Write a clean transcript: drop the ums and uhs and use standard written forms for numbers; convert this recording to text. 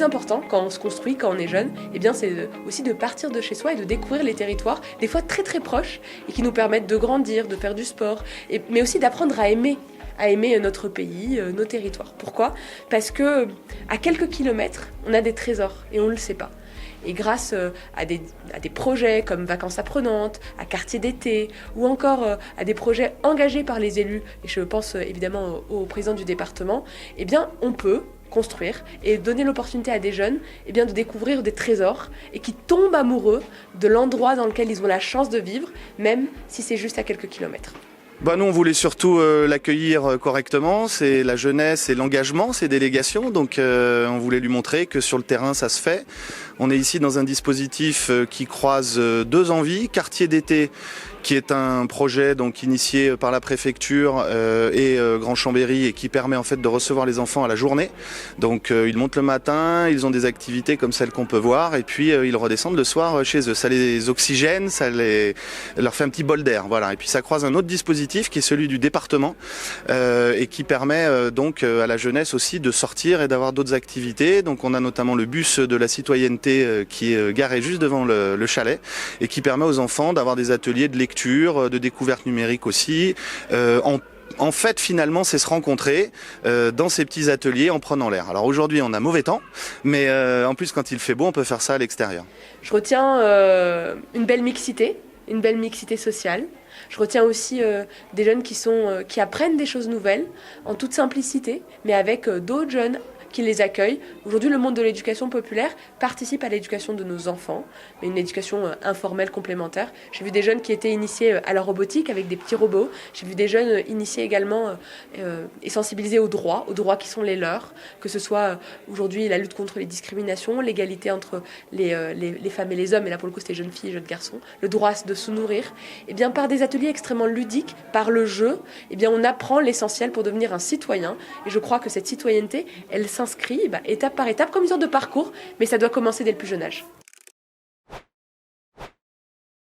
important quand on se construit, quand on est jeune, eh bien, c'est aussi de partir de chez soi et de découvrir les territoires, des fois très très proches, et qui nous permettent de grandir, de faire du sport, mais aussi d'apprendre à aimer notre pays, nos territoires. Pourquoi ? Parce que à quelques kilomètres, on a des trésors et on ne le sait pas. Et grâce à des projets comme Vacances apprenantes, à Quartier d'été, ou encore à des projets engagés par les élus, et je pense évidemment au président du département, eh bien on peut construire et donner l'opportunité à des jeunes eh bien, de découvrir des trésors et qui tombent amoureux de l'endroit dans lequel ils ont la chance de vivre, même si c'est juste à quelques kilomètres. Nous, on voulait surtout l'accueillir correctement. C'est la jeunesse et l'engagement, ces délégations. Donc, on voulait lui montrer que sur le terrain, ça se fait. On est ici dans un dispositif qui croise deux envies. Quartier d'été, qui est un projet donc initié par la préfecture et Grand Chambéry et qui permet en fait de recevoir les enfants à la journée. Donc, ils montent le matin, ils ont des activités comme celles qu'on peut voir et puis ils redescendent le soir chez eux. Ça les oxygène, leur fait un petit bol d'air. Voilà. Et puis, ça croise un autre dispositif qui est celui du département et qui permet donc à la jeunesse aussi de sortir et d'avoir d'autres activités. Donc on a notamment le bus de la citoyenneté qui est garé juste devant le chalet et qui permet aux enfants d'avoir des ateliers de lecture, de découverte numérique aussi. En fait, finalement, c'est se rencontrer dans ces petits ateliers en prenant l'air. Alors aujourd'hui, on a mauvais temps, mais en plus, quand il fait beau, on peut faire ça à l'extérieur. Je retiens une belle mixité sociale. Je retiens aussi des jeunes qui apprennent des choses nouvelles en toute simplicité, mais avec d'autres jeunes qui les accueillent. Aujourd'hui, le monde de l'éducation populaire participe à l'éducation de nos enfants, mais une éducation informelle complémentaire. J'ai vu des jeunes qui étaient initiés à la robotique avec des petits robots. J'ai vu des jeunes initiés également et sensibilisés aux droits qui sont les leurs, que ce soit aujourd'hui la lutte contre les discriminations, l'égalité entre les femmes et les hommes, et là pour le coup c'était jeunes filles et jeunes garçons, le droit de se nourrir. Et bien par des ateliers extrêmement ludiques, par le jeu, et bien on apprend l'essentiel pour devenir un citoyen. Et je crois que cette citoyenneté, elle s'inscrit étape par étape comme une sorte de parcours, mais ça doit commencer dès le plus jeune âge.